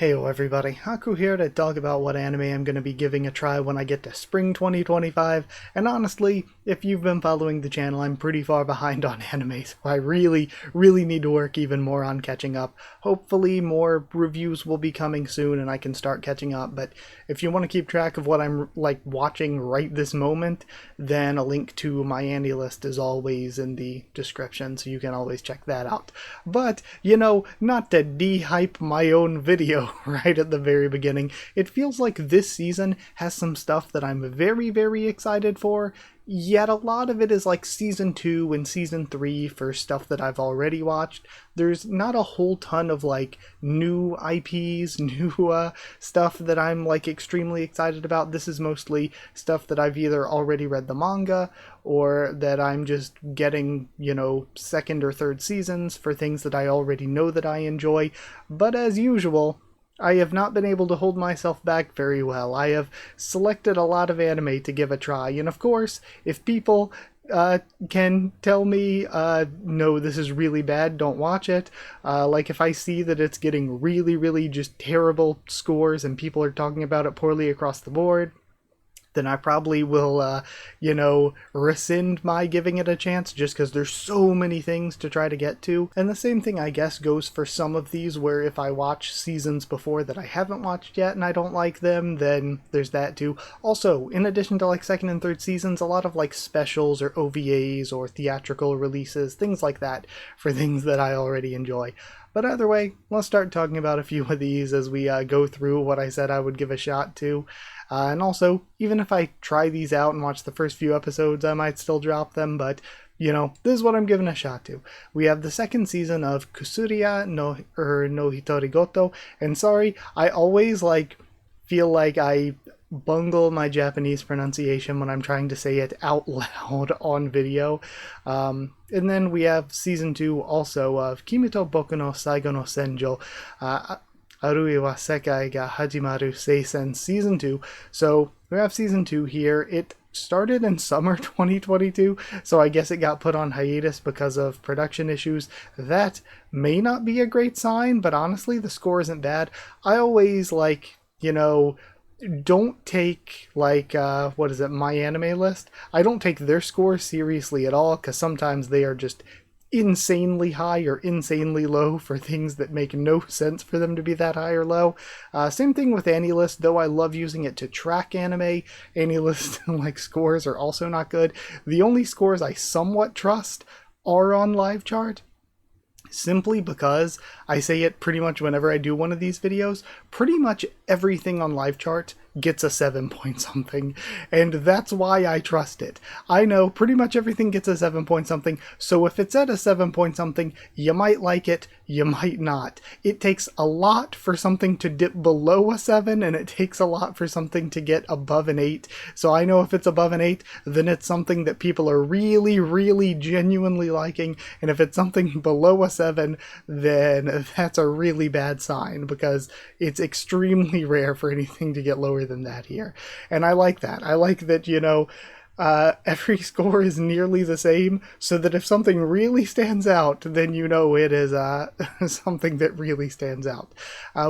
Heyo everybody, Haku here to talk about what anime I'm going to be giving a try when I get to spring 2025, and honestly, if you've been following the channel, I'm pretty far behind on anime, so I really need to work even more on catching up. Hopefully more reviews will be coming soon and I can start catching up, but if you want to keep track of what I'm watching right this moment, then a link to my Andy list is always in the description, so you can always check that out. But, not to de-hype my own video right at the very beginning, it feels like this season has some stuff that I'm very excited for, yet a lot of it is like season 2 and season 3 for stuff that I've already watched. There's not a whole ton of new IPs, new stuff that I'm extremely excited about. This is mostly stuff that I've either already read the manga or that I'm just getting, second or third seasons for things that I already know that I enjoy. But as usual, I have not been able to hold myself back very well. I have selected a lot of anime to give a try, and of course, if people can tell me, no, this is really bad, don't watch it. If I see that it's getting really just terrible scores and people are talking about it poorly across the board, then I probably will, rescind my giving it a chance just because there's so many things to try to get to. And the same thing, I guess, goes for some of these where if I watch seasons before that I haven't watched yet and I don't like them, then there's that too. Also, in addition to second and third seasons, a lot of specials or OVAs or theatrical releases, things like that for things that I already enjoy. But either way, let's start talking about a few of these as we go through what I said I would give a shot to. And also, even if I try these out and watch the first few episodes, I might still drop them, but, this is what I'm giving a shot to. We have the second season of Kusuriya no Hitorigoto, and sorry, I always, feel like I bungle my Japanese pronunciation when I'm trying to say it out loud on video. And then we have season 2 also of Kimi to Boku no Saigo no Senjo, Arui wa Sekai ga Hajimaru Seisen Season 2. So we have Season 2 here. It started in summer 2022, so I guess it got put on hiatus because of production issues. That may not be a great sign, but honestly, the score isn't bad. I always, don't take, My Anime List? I don't take their score seriously at all, because sometimes they are just insanely high or insanely low for things that make no sense for them to be that high or low. Same thing with AniList, though I love using it to track anime. AniList scores are also not good. The only scores I somewhat trust are on LiveChart, simply because I say it pretty much whenever I do one of these videos. Pretty much everything on LiveChart gets a 7 point something, and that's why I trust it. I know pretty much everything gets a 7 point something, so if it's at a 7 point something, you might like it, you might not. It takes a lot for something to dip below a 7, and it takes a lot for something to get above an 8, so I know if it's above an 8, then it's something that people are really genuinely liking, and if it's something below a 7, then that's a really bad sign, because it's extremely rare for anything to get lower than that here. And I like that. I like that, every score is nearly the same, so that if something really stands out, then it is something that really stands out.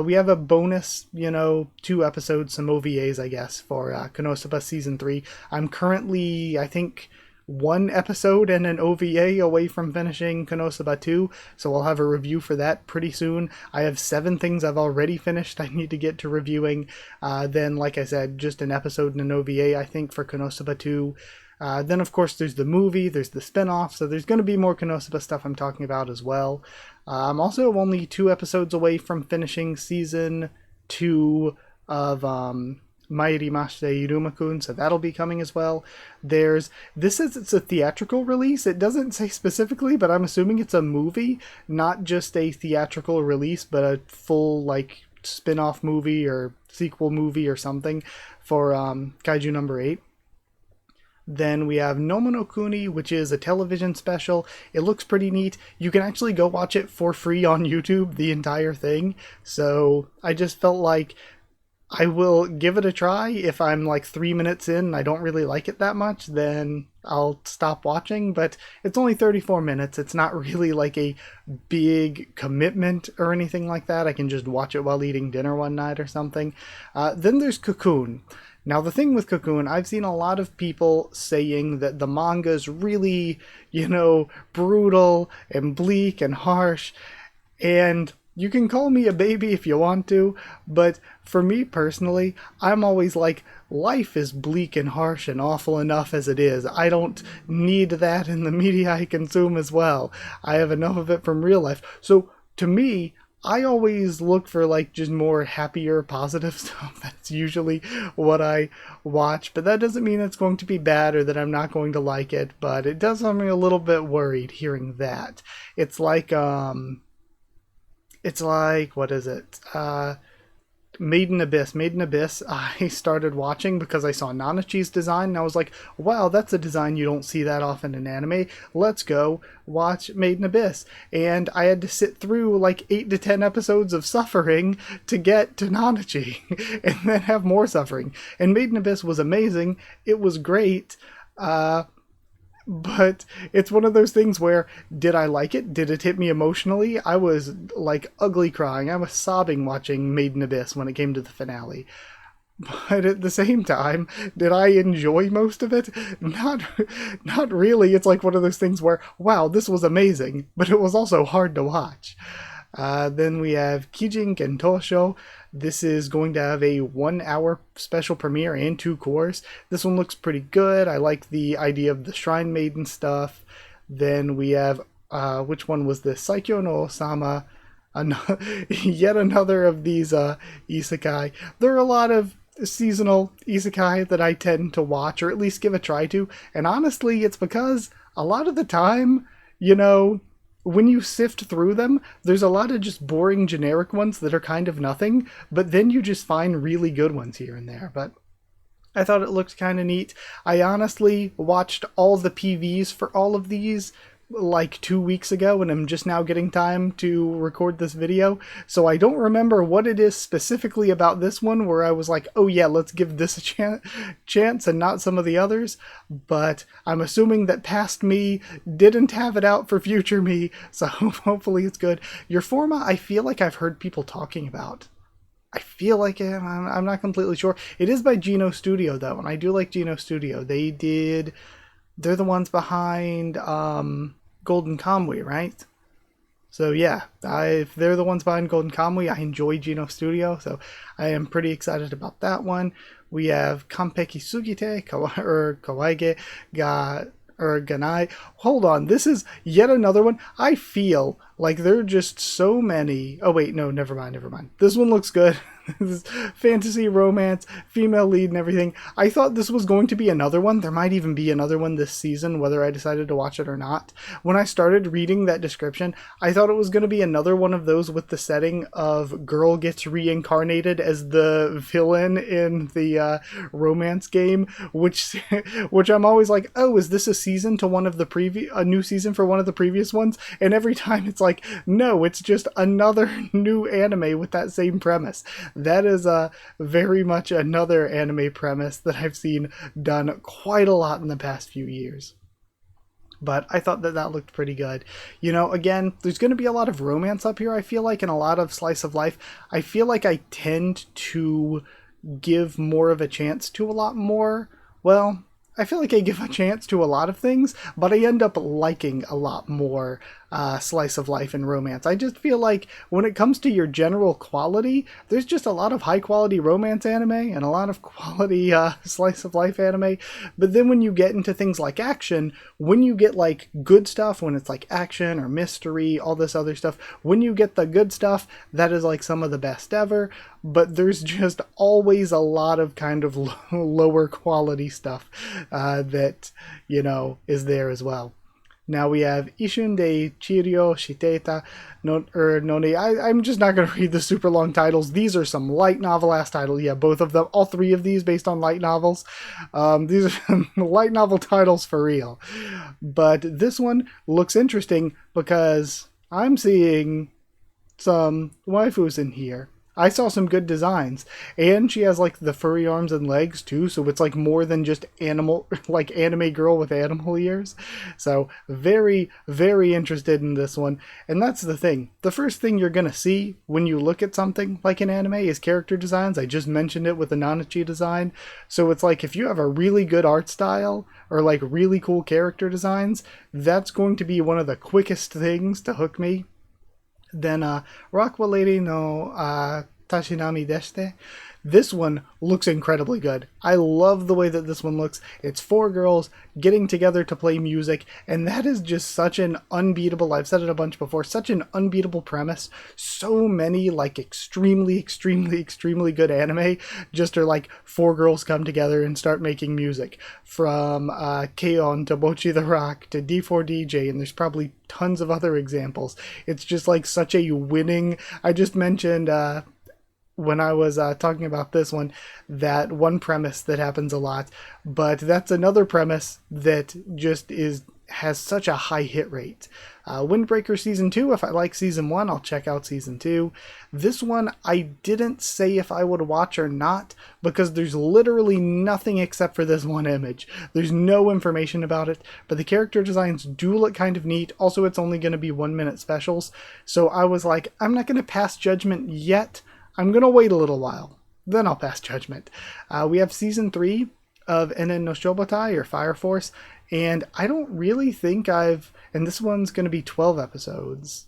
We have a bonus, 2 episodes, some OVAs, I guess, for Konosuba Season 3. I'm currently, I think, 1 episode and an OVA away from finishing Konosuba 2, so I'll have a review for that pretty soon. I have 7 things I've already finished I need to get to reviewing. Then, like I said, just an episode and an OVA, I think, for Konosuba 2. Then, of course, there's the movie, there's the spin-off, so there's going to be more Konosuba stuff I'm talking about as well. I'm also only 2 episodes away from finishing Season 2 of Mairimashite Irumakun, so that'll be coming as well. This says it's a theatrical release. It doesn't say specifically, but I'm assuming it's a movie, not just a theatrical release, but a full, spin-off movie or sequel movie or something for Kaiju number 8. Then we have Nomonokuni, which is a television special. It looks pretty neat. You can actually go watch it for free on YouTube, the entire thing. So I just felt like I will give it a try. If I'm like 3 minutes in and I don't really like it that much, then I'll stop watching. But it's only 34 minutes. It's not really like a big commitment or anything like that. I can just watch it while eating dinner one night or something. Then there's Cocoon. Now, the thing with Cocoon, I've seen a lot of people saying that the manga is really, brutal and bleak and harsh. And you can call me a baby if you want to, but for me personally, I'm always like, life is bleak and harsh and awful enough as it is. I don't need that in the media I consume as well. I have enough of it from real life. So to me, I always look for like just more happier, positive stuff. That's usually what I watch, but that doesn't mean it's going to be bad or that I'm not going to like it, but it does have me a little bit worried hearing that. It's like what is it? Made in Abyss. Made in Abyss, I started watching because I saw Nanachi's design, and I was like, wow, that's a design you don't see that often in anime. Let's go watch Made in Abyss. And I had to sit through like 8 to 10 episodes of suffering to get to Nanachi, and then have more suffering. And Made in Abyss was amazing. It was great. But it's one of those things where, did I like it? Did it hit me emotionally? I was like ugly crying. I was sobbing watching Made in Abyss when it came to the finale. But at the same time, did I enjoy most of it? Not really. It's like one of those things where, wow, this was amazing, but it was also hard to watch. Then we have Kijin Kentosho. This is going to have a 1 hour special premiere and 2 cores. This one looks pretty good. I like the idea of the Shrine Maiden stuff. Then we have, which one was this? Saikyo no Osama. Yet another of these isekai. There are a lot of seasonal isekai that I tend to watch, or at least give a try to. And honestly, it's because a lot of the time, when you sift through them, there's a lot of just boring generic ones that are kind of nothing, but then you just find really good ones here and there. But I thought it looked kind of neat. I honestly watched all the PVs for all of these like 2 weeks ago, and I'm just now getting time to record this video, so I don't remember what it is specifically about this one where I was like, oh yeah, let's give this a chance and not some of the others, but I'm assuming that past me didn't have it out for future me, so hopefully it's good. Your Forma, I feel like I've heard people talking about. I feel like I'm not completely sure. It is by Geno Studio though, and I do like Geno Studio. They're the ones behind Golden Kamuy, right? So yeah, if they're the ones behind Golden Kamuy, I enjoy Geno Studio, so I am pretty excited about that one. We have Kampeki Sugite, Kawaige ga Ganai. Hold on, this is yet another one. I feel like there are just so many. Oh wait, no, never mind. This one looks good. This fantasy, romance, female lead and everything. I thought this was going to be another one. There might even be another one this season, whether I decided to watch it or not. When I started reading that description, I thought it was going to be another one of those with the setting of girl gets reincarnated as the villain in the romance game, which I'm always like, oh, is this a season to one of the a new season for one of the previous ones? And every time it's like, no, it's just another new anime with that same premise. That is very much another anime premise that I've seen done quite a lot in the past few years. But I thought that looked pretty good. Again, there's going to be a lot of romance up here, I feel like, and a lot of slice of life. I feel like I tend to give more of a chance to a lot more. Well, I feel like I give a chance to a lot of things, but I end up liking a lot more slice of life and romance. I just feel like when it comes to your general quality, there's just a lot of high quality romance anime and a lot of quality slice of life anime. But then when you get into things like action, when you get like good stuff, when it's like action or mystery, all this other stuff, when you get the good stuff, that is like some of the best ever. But there's just always a lot of kind of lower quality stuff that, is there as well. Now we have Ishun de Chirio Shiteta Noni. I'm just not going to read the super long titles. These are some light novel ass titles. Yeah, both of them. All 3 of these based on light novels. These are light novel titles for real. But this one looks interesting because I'm seeing some waifus in here. I saw some good designs, and she has like the furry arms and legs too, so it's like more than just animal, like anime girl with animal ears. So very, very interested in this one. And that's the thing. The first thing you're gonna see when you look at something like an anime is character designs. I just mentioned it with the Nanachi design. So it's like if you have a really good art style or like really cool character designs, that's going to be one of the quickest things to hook me. Then Rockwa Lady no Tashinami Deshite. This one looks incredibly good. I love the way that this one looks. It's four girls getting together to play music, and that is just such an unbeatable, I've said it a bunch before, such an unbeatable premise. So many like extremely, extremely, extremely good anime just are like four girls come together and start making music. From K-On! To Bochi the Rock to D4DJ, and there's probably tons of other examples. It's just like such a winning, I just mentioned when I was talking about this one, that one premise that happens a lot, but that's another premise that just has such a high hit rate. Windbreaker Season 2, if I like Season 1, I'll check out Season 2. This one, I didn't say if I would watch or not, because there's literally nothing except for this one image. There's no information about it, but the character designs do look kind of neat. Also, it's only going to be 1 minute specials, so I was like, I'm not going to pass judgment yet. I'm going to wait a little while. Then I'll pass judgment. We have Season 3 of Enen no Shobotai, or Fire Force, and I don't really think and this one's going to be 12 episodes.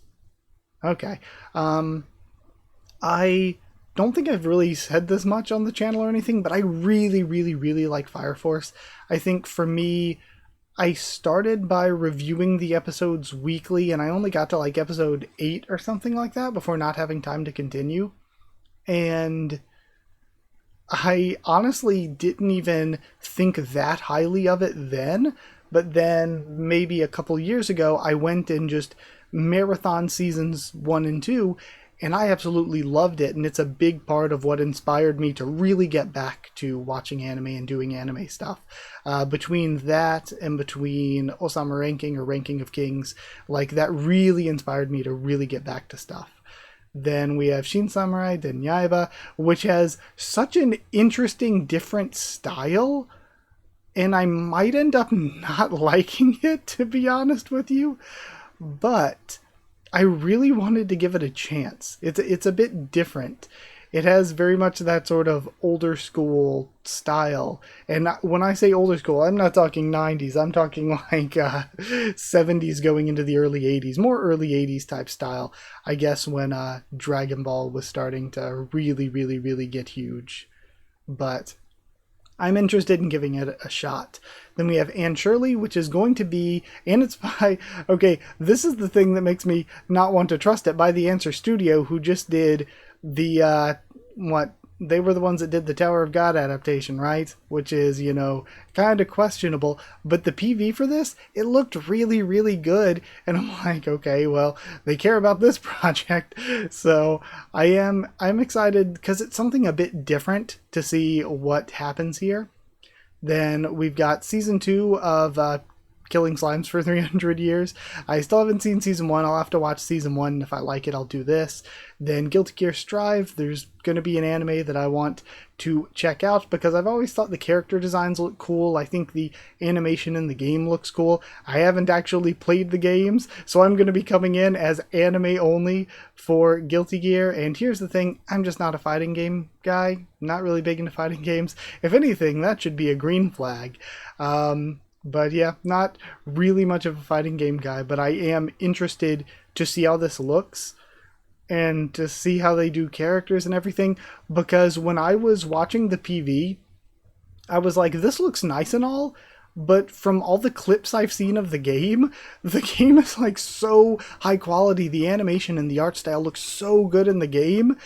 Okay. I don't think I've really said this much on the channel or anything, but I really, really, really like Fire Force. I think for me, I started by reviewing the episodes weekly, and I only got to like episode 8 or something like that before not having time to continue. And I honestly didn't even think that highly of it then, but then maybe a couple years ago, I went and just marathon seasons 1 and 2, and I absolutely loved it, and it's a big part of what inspired me to really get back to watching anime and doing anime stuff. Between that and between Osama Ranking or Ranking of Kings, like that really inspired me to really get back to stuff. Then we have Shin Samurai Denyaiba, which has such an interesting, different style, and I might end up not liking it, to be honest with you, but I really wanted to give it a chance. It's a bit different. It has very much that sort of older school style. And when I say older school, I'm not talking 90s. I'm talking like 70s going into the early 80s. More early 80s type style, I guess, when Dragon Ball was starting to really, really, really get huge. But I'm interested in giving it a shot. Then we have Anne Shirley, which is going to be, and it's by, okay, this is the thing that makes me not want to trust it, by the Answer Studio, who just did the, they were the ones that did the Tower of God adaptation, right? Which is, kind of questionable. But the PV for this, it looked really, really good. And I'm like, okay, well, they care about this project. So I'm excited because it's something a bit different to see what happens here. Then we've got Season 2 of Killing Slimes for 300 Years. I still haven't seen Season 1. I'll have to watch Season 1. If I like it, I'll do this. Then Guilty Gear Strive. There's going to be an anime that I want to check out because I've always thought the character designs look cool. I think the animation in the game looks cool. I haven't actually played the games, so I'm going to be coming in as anime only for Guilty Gear. And here's the thing, I'm just not a fighting game guy. Not really big into fighting games. If anything, that should be a green flag. But yeah, not really much of a fighting game guy, but I am interested to see how this looks and to see how they do characters and everything, because when I was watching the PV, I was like, this looks nice and all, but from all the clips I've seen of the game is like so high quality. The animation and the art style looks so good in the game.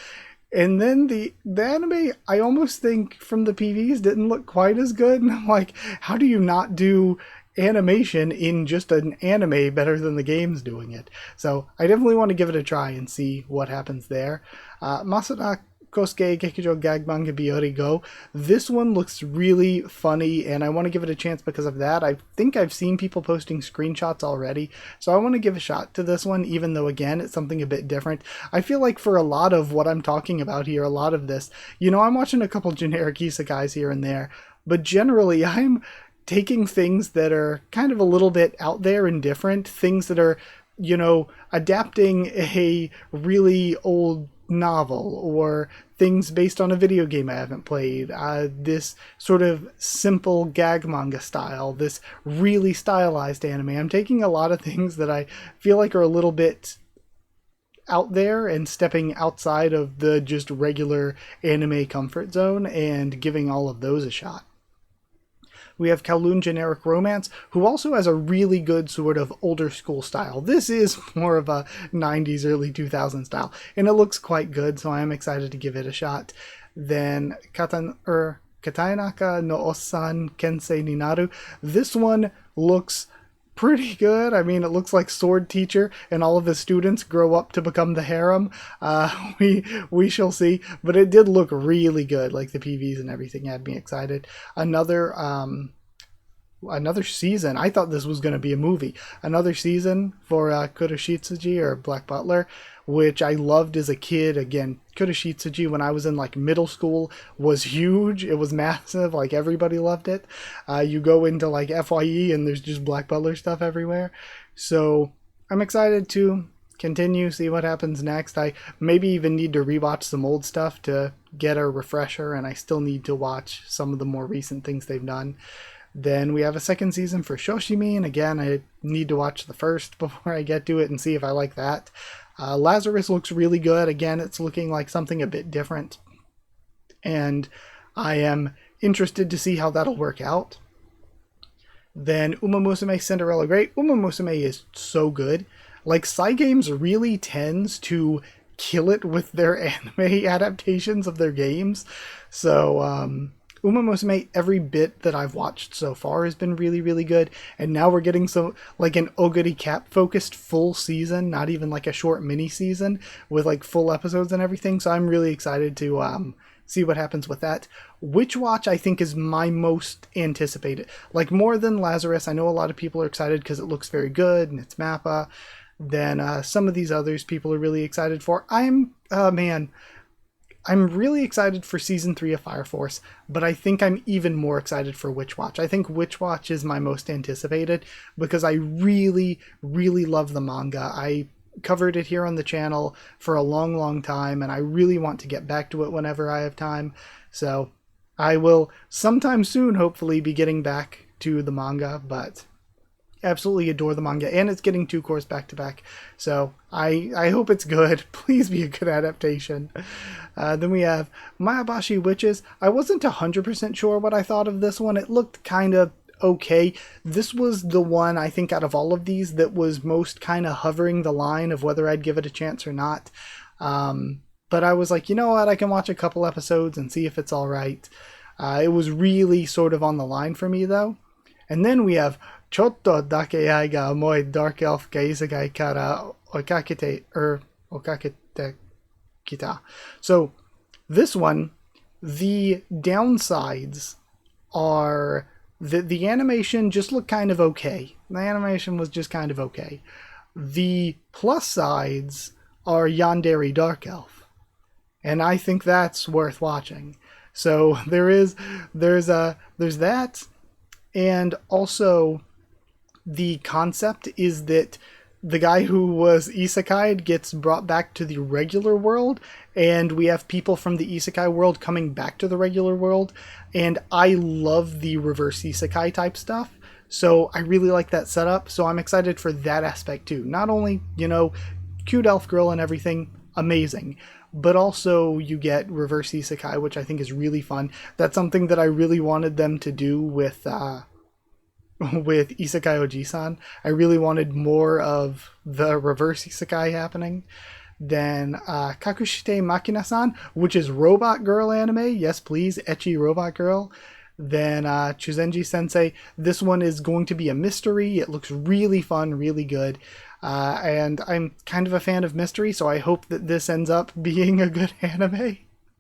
And then the anime, I almost think from the PVs didn't look quite as good. And I'm like, how do you not do animation in just an anime better than the game's doing it? So I definitely want to give it a try and see what happens there. Masada Kosuke Gekijo Gag Manga Biori Go. This one looks really funny, and I want to give it a chance because of that. I think I've seen people posting screenshots already, so I want to give a shot to this one, even though, again, it's something a bit different. I feel like for a lot of what I'm talking about here, a lot of this, I'm watching a couple generic isekais here and there, but generally I'm taking things that are kind of a little bit out there and different, things that are, adapting a really old novel or things based on a video game I haven't played, this sort of simple gag manga style, this really stylized anime. I'm taking a lot of things that I feel like are a little bit out there and stepping outside of the just regular anime comfort zone and giving all of those a shot. We have Kowloon Generic Romance, who also has a really good sort of older school style. This is more of a 90s, early 2000s style, and it looks quite good, so I am excited to give it a shot. Then Katainaka no Osan Kensei ni Naru. This one looks pretty good. I mean, it looks like Sword Teacher and all of his students grow up to become the harem. We shall see, but it did look really good. Like the PVs and everything had me excited. Another season. I thought this was going to be a movie. Another season for Kuroshitsuji, or Black Butler, which I loved as a kid. Again, Kuroshitsuji, when I was in like middle school, was huge. It was massive. Like everybody loved it. You go into like FYE and there's just Black Butler stuff everywhere. So I'm excited to continue, see what happens next. I maybe even need to rewatch some old stuff to get a refresher, and I still need to watch some of the more recent things they've done. Then we have a second season for Shoshimi, and again, I need to watch the first before I get to it and see if I like that. Lazarus looks really good. Again, it's looking like something a bit different, and I am interested to see how that'll work out. Then Uma Musume Cinderella Great. Uma Musume is so good. Like, Cygames really tends to kill it with their anime adaptations of their games. So, Uma Musume, every bit that I've watched so far has been really, really good. And now we're getting some, like an Oguri Cap focused full season, not even like a short mini season with like full episodes and everything. So I'm really excited to see what happens with that. Witch Watch, I think, is my most anticipated. Like more than Lazarus. I know a lot of people are excited because it looks very good and it's Mappa. Then some of these others people are really excited for. I'm really excited for Season 3 of Fire Force, but I think I'm even more excited for Witch Watch. I think Witch Watch is my most anticipated because I really, really love the manga. I covered it here on the channel for a long, long time, and I really want to get back to it whenever I have time. So I will sometime soon, hopefully, be getting back to the manga, but absolutely adore the manga, and it's getting 2 cours back to back, so I hope it's good. Please be a good adaptation. Then we have Mayabashi Witches. I wasn't 100% sure what I thought of this one. It looked kind of okay. This was the one, I think, out of all of these that was most kind of hovering the line of whether I'd give it a chance or not. But I was like, you know what, I can watch a couple episodes and see if it's alright. It was really sort of on the line for me, though. And then we have Chotto dake ai ga omoi dark elf ga isekai kara okakete kita. So this one, the downsides are the animation just looked kind of okay. The animation was just kind of okay. The plus sides are Yandere Dark Elf, and I think that's worth watching. So there's that, and also the concept is that the guy who was isekai'd gets brought back to the regular world, and we have people from the isekai world coming back to the regular world, and I love the reverse isekai type stuff, so I really like that setup, so I'm excited for that aspect too. Not only, cute elf girl and everything, amazing, but also you get reverse isekai, which I think is really fun. That's something that I really wanted them to do with Isekai Oji-san. I really wanted more of the reverse isekai happening. Then Kakushite Makina-san, which is Robot Girl anime. Yes, please, ecchi Robot Girl. Then Chuzenji Sensei. This one is going to be a mystery. It looks really fun, really good. And I'm kind of a fan of mystery, so I hope that this ends up being a good anime.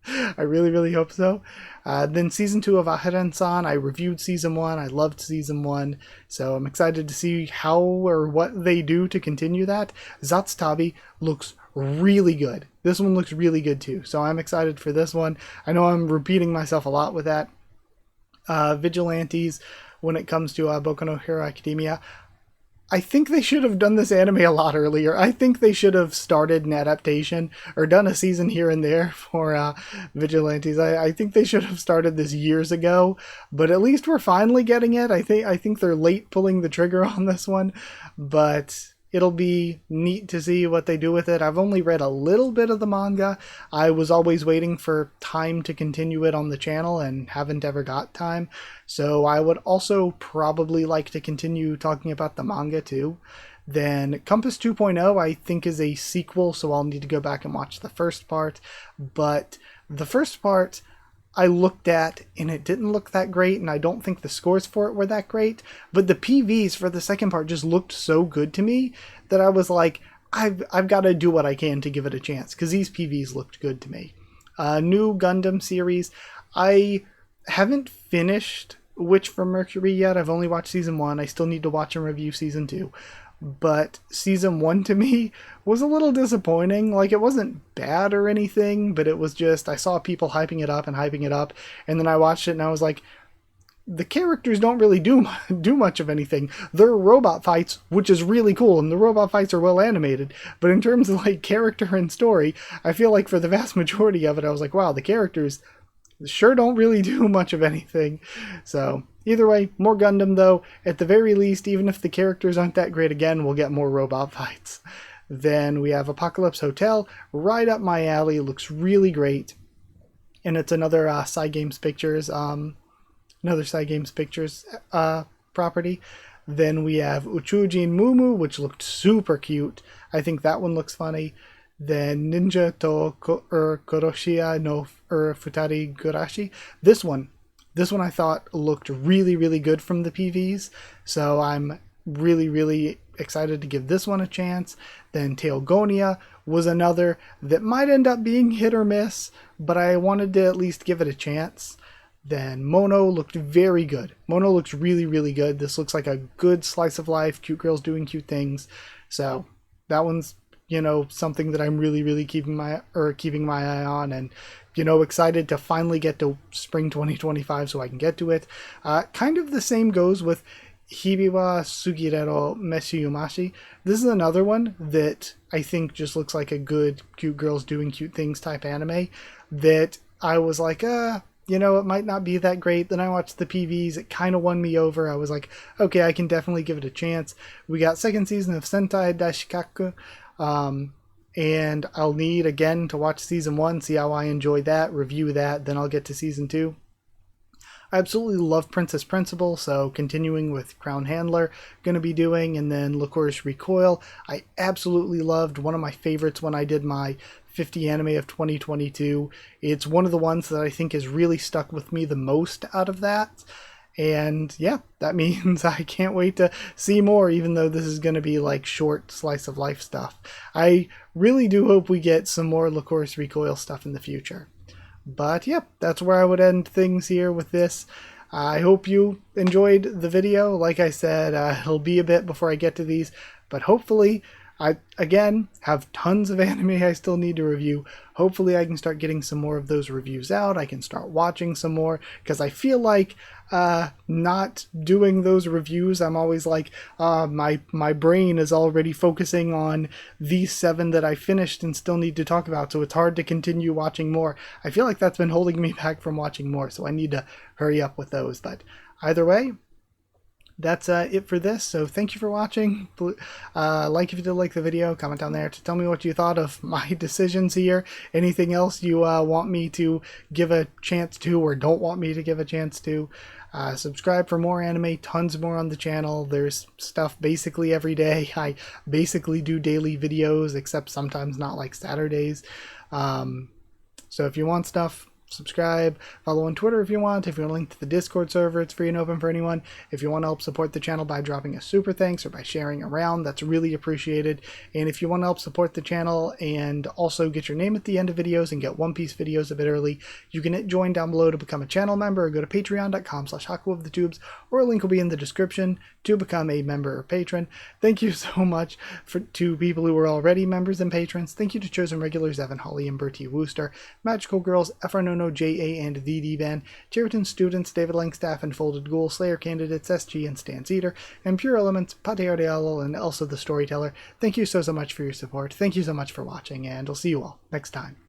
I really, really hope so. Then season 2 of Ahiren-san, I reviewed season 1. I loved season 1, so I'm excited to see how or what they do to continue that. Zatsutabi looks really good. This one looks really good too, so I'm excited for this one. I know I'm repeating myself a lot with that. Vigilantes, when it comes to Boku no Hero Academia, I think they should have done this anime a lot earlier. I think they should have started an adaptation or done a season here and there for Vigilantes. I think they should have started this years ago, but at least we're finally getting it. I think they're late pulling the trigger on this one, but it'll be neat to see what they do with it. I've only read a little bit of the manga. I was always waiting for time to continue it on the channel and haven't ever got time. So I would also probably like to continue talking about the manga too. Then Compass 2.0 I think is a sequel, so I'll need to go back and watch the first part. But the first part I looked at and it didn't look that great, and I don't think the scores for it were that great, but the PVs for the second part just looked so good to me that I was like, I've got to do what I can to give it a chance, because these PVs looked good to me. New Gundam series, I haven't finished Witch from Mercury yet. I've only watched season 1. I still need to watch and review season 2. But season 1 to me was a little disappointing. Like, it wasn't bad or anything, but it was just, I saw people hyping it up, and then I watched it and I was like, the characters don't really do much of anything. They're robot fights, which is really cool, and the robot fights are well animated, but in terms of like character and story, I feel like for the vast majority of it, I was like, wow, the characters sure don't really do much of anything. So either way, more Gundam though. At the very least, even if the characters aren't that great again, we'll get more robot fights. Then we have Apocalypse Hotel, right up my alley. Looks really great, and it's another Cygames Pictures, property. Then we have Uchujin Mumu, which looked super cute. I think that one looks funny. Then Ninja to Koroshiya no Futari Gurashi. This one I thought looked really, really good from the PVs. So I'm really, really excited to give this one a chance. Then Teogonia was another that might end up being hit or miss, but I wanted to at least give it a chance. Then Mono looked very good. Mono looks really, really good. This looks like a good slice of life, cute girls doing cute things. So that one's, something that I'm really, really keeping my eye on, and, excited to finally get to spring 2025 so I can get to it. Kind of the same goes with Hibiwa Sugirero Meshiyumashi. This is another one that I think just looks like a good cute girls doing cute things type anime that I was like, it might not be that great. Then I watched the PVs. It kind of won me over. I was like, okay, I can definitely give it a chance. We got second season of Sentai Dashikaku. And I'll need again to watch season 1, see how I enjoy that, review that, then I'll get to season 2. I absolutely love Princess Principal, so continuing with Crown Handler, going to be doing, and then Licorice Recoil. I absolutely loved, one of my favorites when I did my 50 anime of 2022. It's one of the ones that I think has really stuck with me the most out of that. And yeah, that means I can't wait to see more, even though this is going to be like short slice of life stuff. I really do hope we get some more Licorice Recoil stuff in the future. But yeah, that's where I would end things here with this. I hope you enjoyed the video. Like I said, it'll be a bit before I get to these, but hopefully I, again, have tons of anime I still need to review. Hopefully I can start getting some more of those reviews out. I can start watching some more, because I feel like not doing those reviews, I'm always like, my brain is already focusing on these 7 that I finished and still need to talk about, so it's hard to continue watching more. I feel like that's been holding me back from watching more, so I need to hurry up with those. But either way, that's it for this. So thank you for watching. Like if you did like the video, comment down there to tell me what you thought of my decisions here. Anything else you want me to give a chance to or don't want me to give a chance to. Subscribe for more anime, tons more on the channel. There's stuff basically every day. I basically do daily videos, except sometimes not, like Saturdays. So if you want stuff, subscribe, follow on Twitter if you want. If you want a link to the Discord server, it's free and open for anyone. If you want to help support the channel by dropping a super thanks or by sharing around, that's really appreciated. And if you want to help support the channel and also get your name at the end of videos and get One Piece videos a bit early, you can hit join down below to become a channel member, or go to patreon.com/HakuOfTheTubes, or a link will be in the description to become a member or patron. Thank you so much to people who are already members and patrons. Thank you to chosen regulars Evan, Holly, and Bertie Wooster, Magical Girls, FRNono, JA, and VD Van, Cheriton students, David Langstaff and Folded Ghoul, Slayer candidates, SG and Stan Cedar, and Pure Elements, Pateo de Owl, and Elsa the Storyteller. Thank you so much for your support. Thank you so much for watching, and I'll see you all next time.